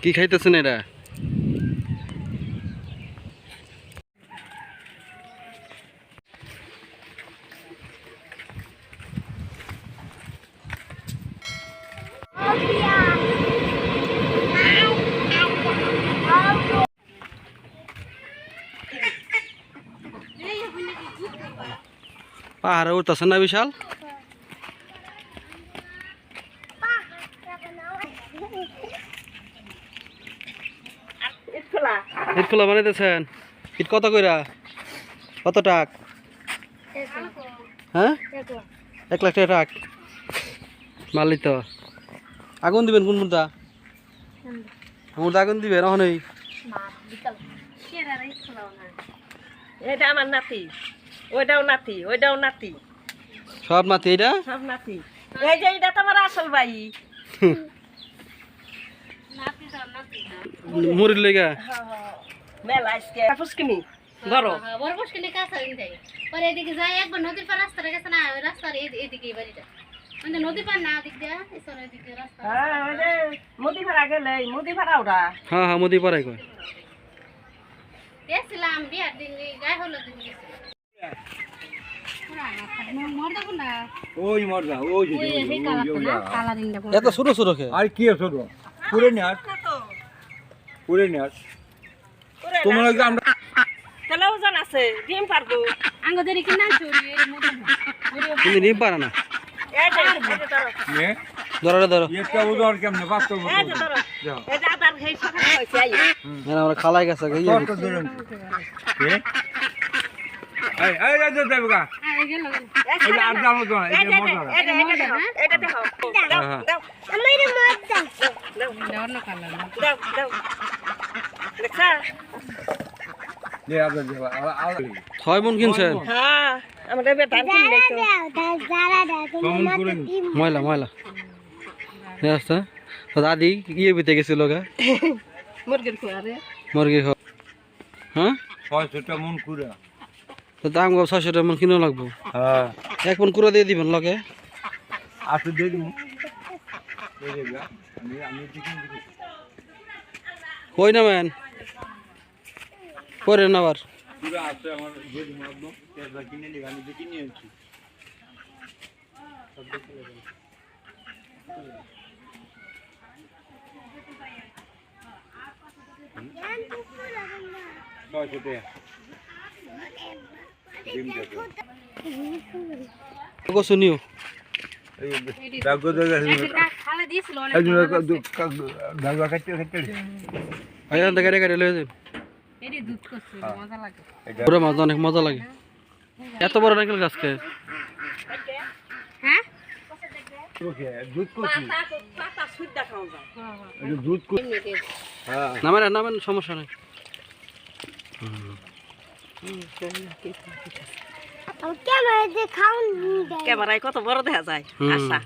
কি খাইতেছেন এরা? পাহাড়ে উঠতেছেন না বিশাল? ইট খোলা বানাইতেছেন? ইট কত কইরা? কত টাক? হ্যাঁ, 1 লাখ টাকা। মারলি তো। আগুন দিবেন কোন মুদ্রা? মুদ্রা আগুন দিবেন ওখানেই। এটা আমার নাতি, ওইটাও নাতি, ওইটাও নাতি, সব নাতি। এটা সব নাতি। এই যে এটা তো আমার আসল ভাই। মুড়ির লেগা মেলা আজকে পুষ্কিনি বড় বড় পুষ্কিনি কাছে দেয়। পরে এদিকে যায় একবার নদীর পার রাস্তাটা গেছে না, ওই রাস্তার এদিকে বাড়িটা। মানে নদীর পার না দিক দিয়ে এসর এদিকে রাস্তা। হ্যাঁ, ওই যে মুদি ভাড়া গেলে মুদি ভাড়া ওরা। হ্যাঁ হ্যাঁ মুদি পাড়াই কয়। গেছিলাম বিয়ার দিন, গায়ে হলো দিন গেছিলাম। ওই মরদা ওই যে কালা দিনটা এত ছোট ছোট খে আর কি ছোট পুরে নিয়াস পুরে নিয়াস তোমার কি আমরা তাহলে ওজন আছে ডিম পারবো। আঙ্গদের কিনা চুরি এর মধ্যে কিন্তু নিম পারে না। এই যে ধরো, নে ধরো ধরো। একটা ওজন কেমনে বাস্তব এই যে ধরো, এই যে আদার সেই সকালে হয়েছে আই। আমরা খালাই গেছে কত ধরুন কে এই এই রাজা দেবগা আরে গেল এই যে আর দাম তো এই যে মরদা এটা দেখো, দাও দাও আমার মত দাও অন্য কালার না। দাও দাও দেখা। দে আদা দেবা আল 6 মন কিনছেন? হ্যাঁ, আমাদের বেটা কিনে তো কমন করে ময়লা ময়লা রাস্তা তো দাদি ইয়ে বিতে গেছিল গা মুরগির কুয়ারে। মুরগির খাওয়া। হ্যাঁ 600টা মন কুড়া তো দাম 600 টাকা মন কিনো লাগবো। হ্যাঁ 1 মন কুড়া দিয়ে দিবেন লগে। আসো দে দিমু এই যে আমি চিকেন দিছি কই নামেন পরে না আবার পুরো আছে আমার যে দিমু একদম তেজা কিনে নিয়ে আমি যে কিনে আনছি শুনিও খালে দিয়েছিল এখান থেকে গাড়ি লয়ে যাবেন। এটি দুধ করছে, মজা লাগে। পুরো মাছ অনেক মজা লাগে। এত বড় নারকেল গাছ কে? হ্যাঁ দুধ কচি পাতা সুদ্ধা খাওয়া যায়। দুধ হ্যাঁ নামেন নামেন সমস্যা নেই। ক্যামেরায় কত বড় দেখা যায়। আশা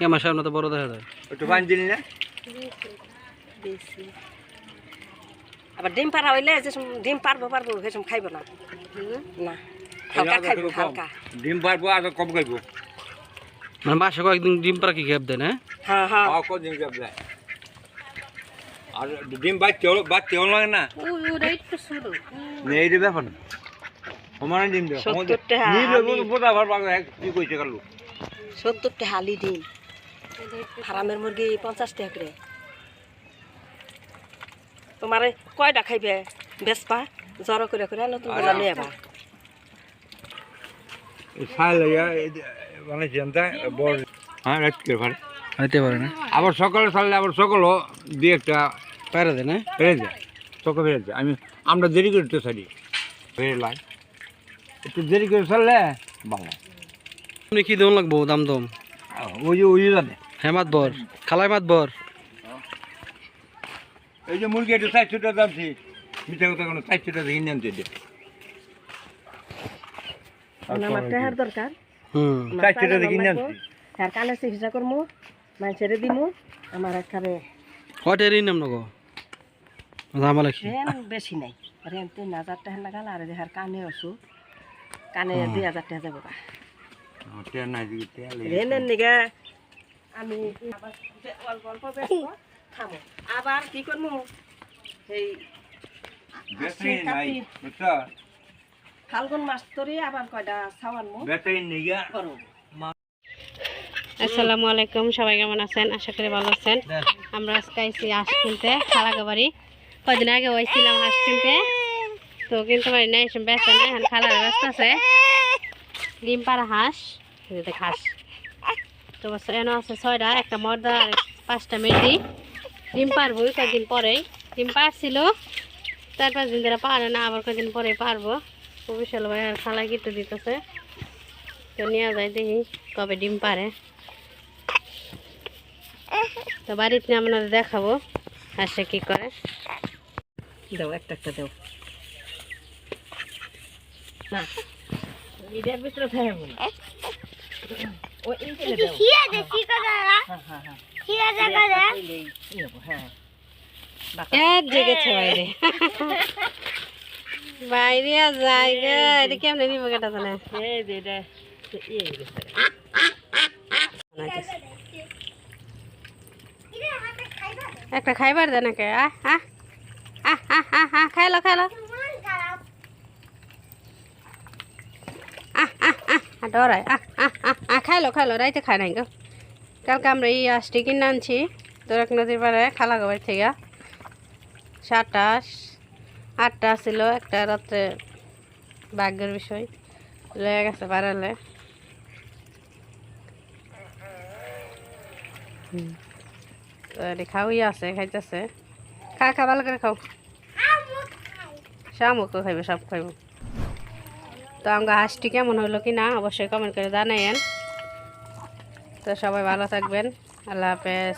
আমার সামনে তো বড় দেখা যায়। একটু পানি দিলি না বেশি আবার ডিম পাড়া হইলে যে ডিম পারবো পারবো সেসব খাইব না। না হালকা খাইব, হালকা। ডিম পারবো আর কম খাইবো মানে মাসে কয়েকদিন ডিম পাড়া কি গ্যাপ দেন? হ্যাঁ হ্যাঁ হ্যাঁ, কদিন গ্যাপ যায় আর ডিম বাচ্চা হলো না ওটা একটু শুরু নেই রে ব্যাপার না আমার ডিম দে 70 টাকা পোতা ভার পাগল কি কইছে কালু 70 টাকা হালি ডিম। ফার্মের মুরগি 50 টাকা করে। তোমারে কয়টা খাইবে বেসপা জড়ো করে করে নতুন করে নিয়ে আবার খাই লাগা মানে চিন্তা বড় হ্যাঁ রাত করে পারে হইতে পারে না। আবার সকালে ছাড়লে আবার সকালও দুই একটা পায়রা দেয় না? বেড়ে যায় সকাল বেড়ে যায় আমরা দেরি করে তো ছাড়ি বেড়ে লাই একটু দেরি করে ছাড়লে ভালো আপনি কি দম লাগবো? দাম দম ওই জানে হ্যাঁ মাতবর খালাই মাতবর। এই যে মুরগি একটু 400 টাকা দামছি মিঠা কথা কোনো 400 টাকা কিনে আনতে দে আমার টাকার দরকার। 400 টাকা কিনে আনছি তার কানে চিকিৎসা করবো, মানুষের দিমু। আমার এখানে কয়টারই নাম নগো জামালা কি রেন বেশি নাই, রেন 3000 টাকা লাগাল। আর দেহার কানে অসুখ, কানে 2000 টাকা যাবো। টেন নাই দিকে তেল রেনের নিগা আমি অল্প অল্প বেচবো, থামো আবার কি করবো এই ব্যাটারি নাই কার্তিক, বুঝছো ফাল্গুন মাস ধরে আবার কয়টা ছাওয়ানমু ব্যাটারি নেই গা করো আসসালামু আলাইকুম, সবাই কেমন আছেন? আশা করি ভালো আছেন। আমরা আজকে আইছি হাঁস কিনতে খালাগাবাড়ি। কদিন আগে হয়েছিলাম হাঁস কিনতে, তো কিনতে পারি না, এসে ব্যস্ত নেই। এখন খালার ব্যস্ত আছে ডিম পাড়া হাঁস, দেখ হাঁস তো এনে আছে 6টা, একটা মর্দা আর 5টা মেয়েটি। ডিম পারবো কয়েকদিন পরেই, ডিম পারছিল 4-5 দিন ধরে পারে না, আবার কয়েকদিন পরে পারবো। বিশাল ভাই আর খালা কিনতে দিতেছে, তো নিয়ে যায় দেখি কবে ডিম পারে। তো বাড়িতে আপনাদের দেখাবো হাঁসে কি করে। দাও একটা দাও না এটার ভিতরে ফেলবো না ও এই দিলে দাও হ্যাঁ এক জেগেছে বাইরে বাইরে জায়গা এটা কেমনে নিব কেটা জানে। এই যে এটা ইয়ে গেছে একটা খাইবার দে নাকি? খাইলো খাইলো ডরাই খাইলো খাইলো, রাইতে খাই নাই গো। কালকে আমরা এই হাঁসটি কিনে আনছি তোরাক নদীর পাড়ে খালাগাবাড়ি থেকে। 7টা 8টা ছিল, একটা রাত্রে ভাগ্যের বিষয় লয়ে গেছে পারালে। তো এটি খাওয়াই আছে, খাইতেছে। খা ভালো করে খাও, শামুকও খাইবে, সব খাইব। তো আমরা হাঁসটি কেমন হইলো কি না অবশ্যই কমেন্ট করে জানাইন। তো সবাই ভালো থাকবেন, আল্লাহ হাফেজ।